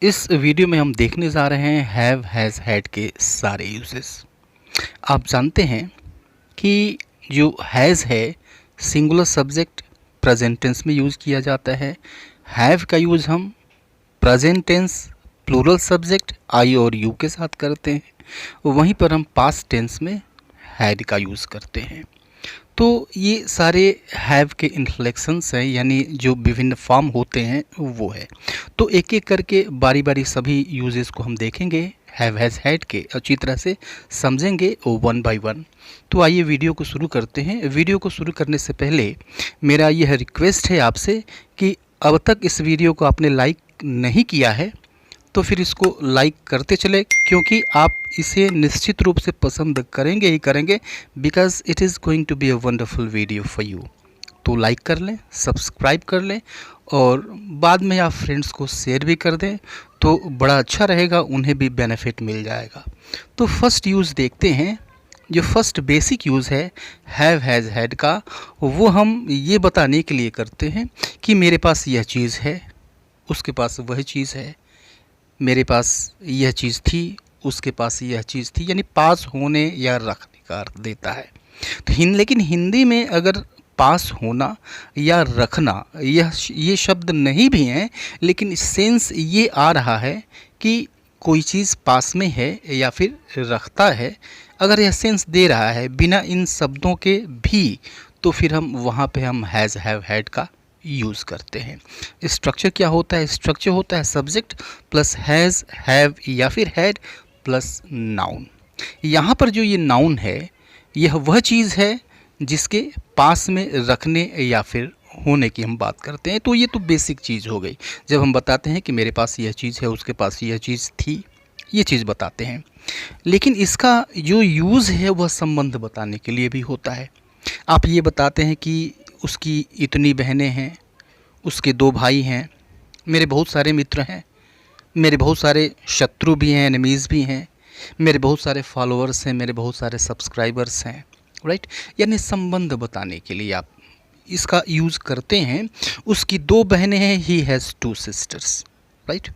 इस वीडियो में हम देखने जा रहे हैं हैव हैज़ हैड के सारे यूजेस। आप जानते हैं कि जो हैज़ है सिंगुलर सब्जेक्ट प्रेजेंट टेंस में यूज़ किया जाता है। हैव का यूज़ हम present tense plural subject I और यू के साथ करते हैं। वहीं पर हम पास्ट टेंस में हैड का यूज़ करते हैं। तो ये सारे हैव के इन्फ्लेक्शंस हैं, यानी जो विभिन्न फॉर्म होते हैं वो है। तो एक एक करके बारी बारी सभी यूजेस को हम देखेंगे, हैव हैज़ हैड के अच्छी तरह से समझेंगे वन बाय वन। तो आइए वीडियो को शुरू करते हैं। वीडियो को शुरू करने से पहले मेरा यह रिक्वेस्ट है आपसे कि अब तक इस वीडियो को आपने लाइक नहीं किया है तो फिर इसको लाइक करते चले, क्योंकि आप इसे निश्चित रूप से पसंद करेंगे ही करेंगे, because it is going to be a wonderful video for you. तो लाइक कर लें, सब्सक्राइब कर लें और बाद में आप फ्रेंड्स को शेयर भी कर दें तो बड़ा अच्छा रहेगा, उन्हें भी बेनिफिट मिल जाएगा। तो फर्स्ट यूज़ देखते हैं। जो फर्स्ट बेसिक यूज़ है हैव हैज़ हैड का, वो हम ये बताने के लिए करते हैं कि मेरे पास यह चीज़ है, उसके पास वह चीज़ है, मेरे पास यह चीज़ थी, उसके पास यह चीज़ थी, यानी पास होने या रखने का अर्थ देता है। तो लेकिन हिंदी में अगर पास होना या रखना ये शब्द नहीं भी हैं, लेकिन सेंस ये आ रहा है कि कोई चीज़ पास में है या फिर रखता है। अगर यह सेंस दे रहा है बिना इन शब्दों के भी, तो फिर हम वहाँ पे हम हैज़ हैव हैड का यूज़ करते हैं। स्ट्रक्चर क्या होता है? स्ट्रक्चर होता है सब्जेक्ट प्लस हैज़ हैव या फिर हैड प्लस नाउन। यहाँ पर जो ये नाउन है यह वह चीज़ है जिसके पास में रखने या फिर होने की हम बात करते हैं। तो ये तो बेसिक चीज़ हो गई। जब हम बताते हैं कि मेरे पास यह चीज़ है, उसके पास यह चीज़ थी, ये चीज़ बताते हैं। लेकिन इसका जो यूज़ है वह संबंध बताने के लिए भी होता है। आप ये बताते हैं कि उसकी इतनी बहनें हैं, उसके 2 भाई हैं, मेरे बहुत सारे मित्र हैं, मेरे बहुत सारे शत्रु भी हैं, एनिमीज़ भी हैं, मेरे बहुत सारे फॉलोअर्स हैं, मेरे बहुत सारे सब्सक्राइबर्स हैं, राइट। यानी संबंध बताने के लिए आप इसका यूज़ करते हैं। उसकी 2 बहनें हैं, ही हैज़ 2 सिस्टर्स, राइट।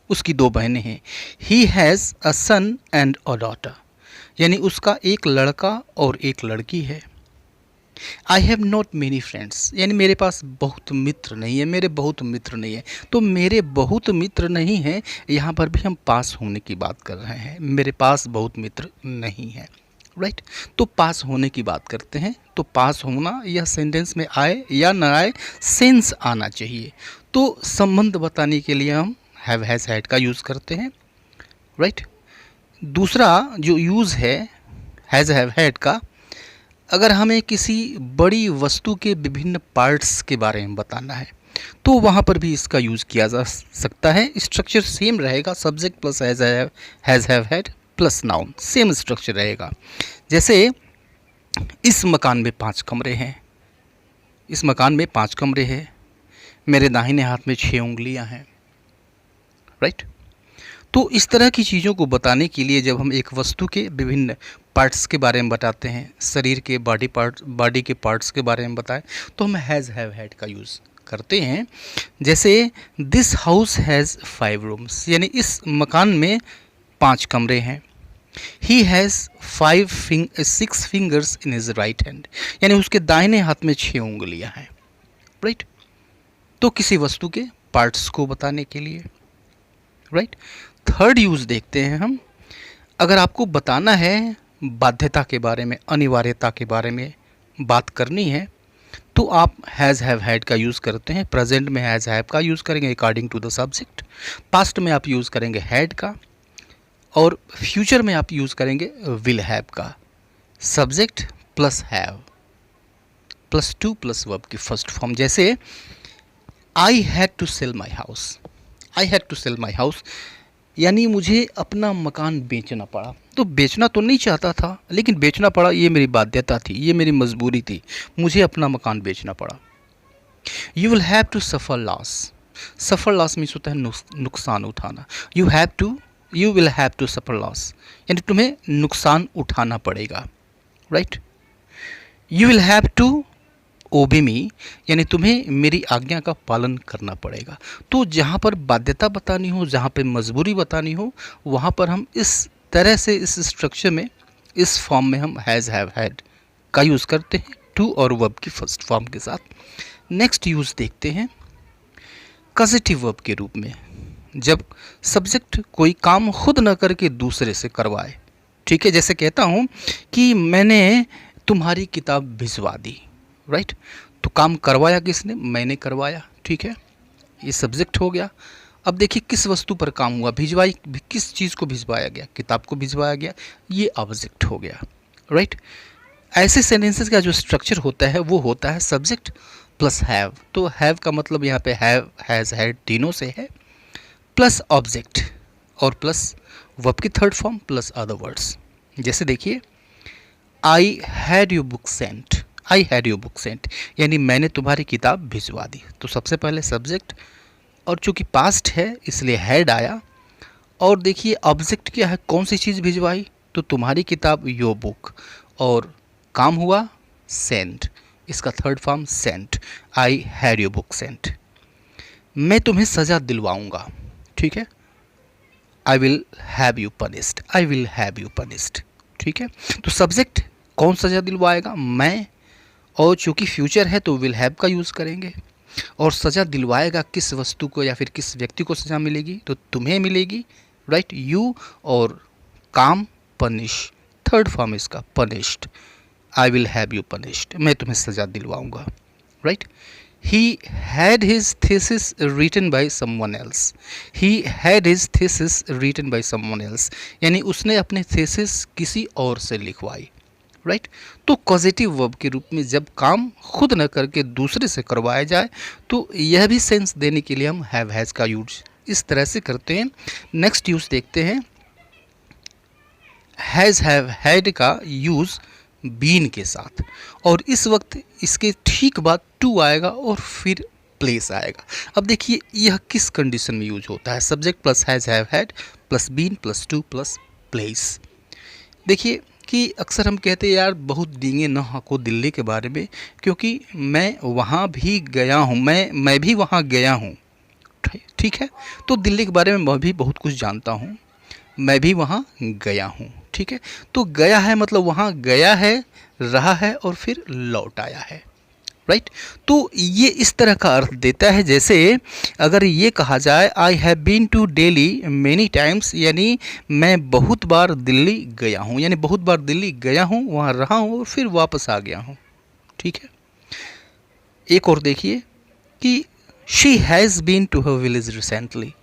उसकी 2 बहनें हैं, he has a son and a daughter, यानी उसका एक लड़का और एक लड़की है। I have not many friends, यानी मेरे पास बहुत मित्र नहीं है, मेरे बहुत मित्र नहीं है। तो मेरे बहुत मित्र नहीं हैं, यहाँ पर भी हम पास होने की बात कर रहे हैं। मेरे पास बहुत मित्र नहीं है, राइट। तो पास होने की बात करते हैं। तो पास होना यह सेंटेंस में आए या ना आए, सेंस आना चाहिए। तो संबंध बताने के लिए हम हैव हैज़ हैड का यूज़ करते हैं, राइट। दूसरा जो यूज़ है हैज़ हैव हैड का, अगर हमें किसी बड़ी वस्तु के विभिन्न पार्ट्स के बारे में बताना है तो वहाँ पर भी इसका यूज़ किया जा सकता है। स्ट्रक्चर सेम रहेगा, subject plus has have had plus noun, same structure रहेगा। जैसे इस मकान में 5 कमरे हैं, इस मकान में 5 कमरे हैं, मेरे दाहिने हाथ में 6 उंगलियां हैं, राइट। तो इस तरह की चीज़ों को बताने के लिए जब हम एक वस्तु के विभिन्न पार्ट्स के बारे में बताते हैं, शरीर के बॉडी के पार्ट्स के बारे में बताएं, तो हम हैज़ हैव हैड का यूज़ करते हैं। जैसे दिस हाउस हैज़ 5 रूम्स, यानी इस मकान में 5 कमरे हैं। He has 6 fingers in his right hand, यानी उसके दाहिने हाथ में 6 उंगलियां हैं, राइट। तो किसी वस्तु के पार्ट्स को बताने के लिए, राइट। थर्ड यूज़ देखते हैं हम। अगर आपको बताना है बाध्यता के बारे में, अनिवार्यता के बारे में बात करनी है, तो आप हैज़ हैव हैड का यूज़ करते हैं। प्रेजेंट में हैज़ हैव का यूज़ करेंगे according to the subject, past में आप यूज़ करेंगे हैड का, और फ्यूचर में आप यूज़ करेंगे विल हैव का। Subject plus have plus to plus verb की फर्स्ट फॉर्म। जैसे I had to sell my house, I had to sell my house, यानी मुझे अपना मकान बेचना पड़ा। तो बेचना तो नहीं चाहता था, लेकिन बेचना पड़ा, ये मेरी बाध्यता थी, ये मेरी मजबूरी थी, मुझे अपना मकान बेचना पड़ा। You will have to suffer loss, suffer loss means होता है नुकसान उठाना। You will have to suffer loss, यानी तुम्हें नुकसान उठाना पड़ेगा, right. You will have to obey me, यानी तुम्हें मेरी आज्ञा का पालन करना पड़ेगा। तो जहाँ पर बाध्यता बतानी हो, जहाँ पे मजबूरी बतानी हो, वहाँ पर हम इस तरह से इस स्ट्रक्चर में, इस फॉर्म में हम हैज़ हैव हैड का यूज़ करते हैं टू और वर्ब की फर्स्ट फॉर्म के साथ। नेक्स्ट यूज़ देखते हैं कॉजेटिव वर्ब के रूप में, जब सब्जेक्ट कोई काम खुद न करके दूसरे से करवाए। ठीक है, जैसे कहता हूँ कि मैंने तुम्हारी किताब भिजवा दी, राइट। तो काम करवाया किसने? मैंने करवाया। ठीक है, ये सब्जेक्ट हो गया। अब देखिए किस वस्तु पर काम हुआ, भिजवाई, किस चीज़ को भिजवाया गया? किताब को भिजवाया गया, ये ऑब्जेक्ट हो गया, राइट। ऐसे सेंटेंसेस का जो स्ट्रक्चर होता है वो होता है सब्जेक्ट प्लस हैव। तो हैव का मतलब यहाँ पे हैव, हैज़, हैड तीनों से है, प्लस ऑब्जेक्ट और प्लस वर्ब की third form plus other words. जैसे देखिए I had you book sent, I had you book sent, यानी मैंने तुम्हारी किताब भिजवा दी। तो सबसे पहले सब्जेक्ट, और चूंकि पास्ट है इसलिए हैड आया। और देखिए ऑब्जेक्ट क्या है, कौन सी चीज़ भिजवाई? तो तुम्हारी किताब, योर बुक, और काम हुआ सेंट, इसका third form sent, I had you book sent. मैं तुम्हें सज़ा दिलवाऊंगा, ठीक है, I will have you punished, I will have you punished. ठीक है, तो सब्जेक्ट कौन सज़ा दिलवाएगा? मैं, और चूंकि फ्यूचर है तो विल हैव का यूज़ करेंगे। और सज़ा दिलवाएगा किस वस्तु को या फिर किस व्यक्ति को सज़ा मिलेगी? तो तुम्हें मिलेगी, राइट, यू, और काम पनिश, थर्ड फॉर्म इसका punished, I will have you punished, मैं तुम्हें सज़ा दिलवाऊंगा, right. He had his thesis written by someone else. He had his thesis written by someone else. यानी उसने अपने thesis किसी और से लिखवाई, राइट। तो कॉजेटिव वर्ब के रूप में जब काम खुद न करके दूसरे से करवाया जाए तो यह भी सेंस देने के लिए हम हैव हैज़ का यूज इस तरह से करते हैं। नेक्स्ट यूज देखते हैं हैज़ हैव हैड का यूज़ बीन के साथ, और इस वक्त इसके ठीक बाद टू आएगा और फिर प्लेस आएगा। अब देखिए यह किस कंडीशन में यूज होता है? Subject plus has have had plus been plus to plus place. देखिए कि अक्सर हम कहते हैं यार बहुत डींगे न हाको दिल्ली के बारे में, क्योंकि मैं वहाँ भी गया हूँ, मैं भी वहाँ गया हूँ। ठीक है, तो दिल्ली के बारे में मैं भी बहुत कुछ जानता हूँ, मैं भी वहाँ गया हूँ। ठीक है, तो गया है मतलब वहाँ गया है, रहा है और फिर लौट आया है, राइट। तो ये इस तरह का अर्थ देता है, जैसे अगर ये कहा जाए I have been to Delhi many times, यानी मैं बहुत बार दिल्ली गया हूँ, यानी बहुत बार दिल्ली गया हूँ, वहाँ रहा हूँ और फिर वापस आ गया हूँ। ठीक है, एक और देखिए कि she has been to her village recently,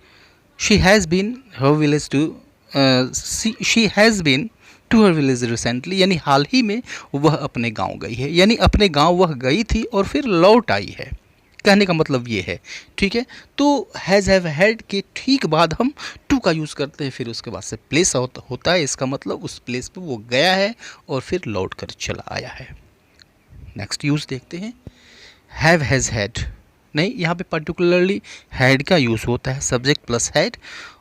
she has been her village to she has been to her village recently, यानी हाल ही में वह अपने गांव गई है, यानी अपने गांव वह गई थी और फिर लौट आई है, कहने का मतलब ये है। ठीक है, तो हैज़ हैव हैड के ठीक बाद हम टू का यूज़ करते हैं, फिर उसके बाद से प्लेस होता है, इसका मतलब उस प्लेस पे वो गया है और फिर लौट कर चला आया है। नेक्स्ट यूज़ देखते हैं हैव हैज़ हैड, नहीं यहाँ पे पर्टिकुलरली हैड का यूज़ होता है, सब्जेक्ट प्लस हैड,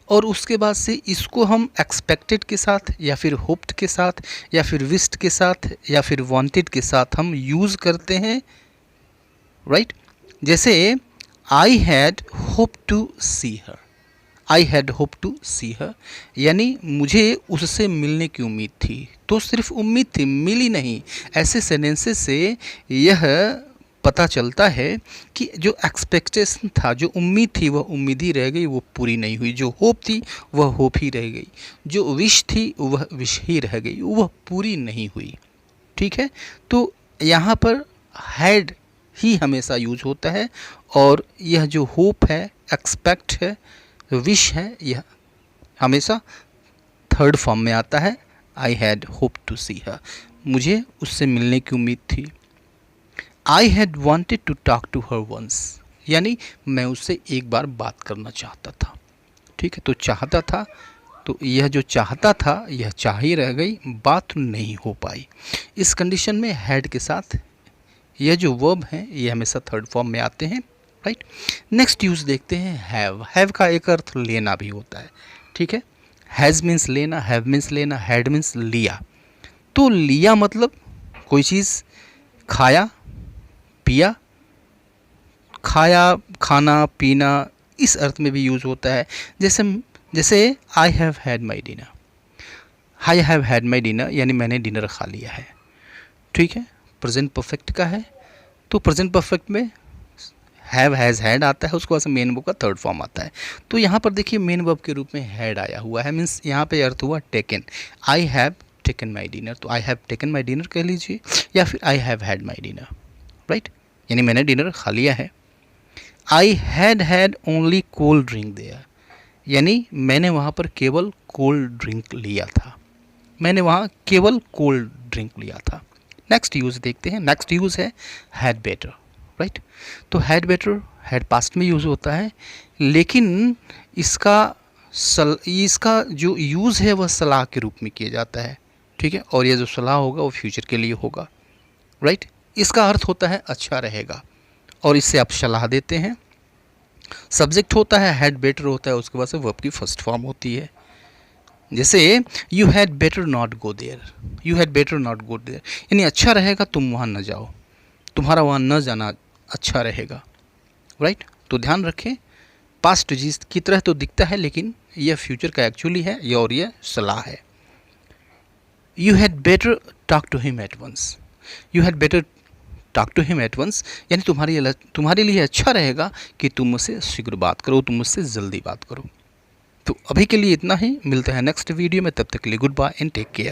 और उसके बाद से इसको हम एक्सपेक्टेड के साथ या फिर होप्ड के साथ या फिर विस्ड के साथ या फिर वांटेड के साथ हम यूज़ करते हैं, राइट। जैसे I had hope to see her, I had hope to see her, यानी मुझे उससे मिलने की उम्मीद थी। तो सिर्फ उम्मीद थी, मिली नहीं। ऐसे सेंटेंसेस से यह पता चलता है कि जो एक्सपेक्टेशन था, जो उम्मीद थी, वह उम्मीद ही रह गई, वो पूरी नहीं हुई। जो होप थी वह होप ही रह गई, जो विश थी वह विश ही रह गई, वह पूरी नहीं हुई। ठीक है, तो यहाँ पर हैड ही हमेशा यूज होता है, और यह जो होप है, एक्सपेक्ट है, विश है, यह हमेशा थर्ड फॉर्म में आता है। I had hope to see her, मुझे उससे मिलने की उम्मीद थी। I had wanted to talk to her once, यानी मैं उससे एक बार बात करना चाहता था। ठीक है, तो चाहता था, तो यह जो चाहता था यह चाह ही रह गई, बात नहीं हो पाई। इस कंडीशन में हैड के साथ यह जो वर्ब हैं ये हमेशा थर्ड फॉर्म में आते हैं, राइट। नेक्स्ट यूज़ देखते हैं हैव। हैव का एक अर्थ लेना भी होता है। ठीक है, हैज़ मीन्स लेना, हैव मीन्स लेना, हैड मीन्स लिया। तो लिया मतलब कोई चीज़ खाया, पिया, खाया, खाना पीना इस अर्थ में भी यूज़ होता है। जैसे जैसे आई have had my dinner, I have had my dinner यानी मैंने डिनर खा लिया है, ठीक है, प्रेजेंट परफेक्ट का है। तो प्रेजेंट परफेक्ट में हैव हैज़ हैड आता है, उसके बाद से मेन वर्ब का थर्ड फॉर्म आता है। तो यहाँ पर देखिए मेन वर्ब के रूप में हैड आया हुआ है, मीन्स यहाँ पे अर्थ हुआ taken. I have taken my dinner, तो I have taken my dinner कह लीजिए, या फिर I have had my dinner, right, यानी मैंने डिनर खा लिया है। I had only cold drink there, यानी मैंने वहाँ पर केवल कोल्ड ड्रिंक लिया था, मैंने वहाँ केवल कोल्ड ड्रिंक लिया था। नेक्स्ट यूज़ देखते हैं, नेक्स्ट यूज़ है हैड बेटर, राइट। तो हैड बेटर हैड पास्ट में यूज़ होता है, लेकिन इसका जो यूज़ है वह सलाह के रूप में किया जाता है, ठीक है, और ये जो सलाह होगा वो फ्यूचर के लिए होगा, राइट। इसका अर्थ होता है अच्छा रहेगा, और इससे आप सलाह देते हैं। सब्जेक्ट होता है हैड बेटर होता है, उसके बाद से वर्ब की फर्स्ट फॉर्म होती है। जैसे you had better not go there, you had better not go there यानी अच्छा रहेगा तुम वहाँ न जाओ, तुम्हारा वहाँ न जाना अच्छा रहेगा, राइट। तो ध्यान रखें, पास्ट जिस की तरह तो दिखता है लेकिन यह फ्यूचर का एक्चुअली है, ये और यह सलाह है। You had better talk to him at once, you had better talk to him at once यानी तुम्हारे लिए अच्छा रहेगा कि तुम मुझसे शीघ्र बात करो, तुम मुझसे जल्दी बात करो। तो अभी के लिए इतना ही, मिलते हैं नेक्स्ट वीडियो में, तब तक के लिए good bye and take care.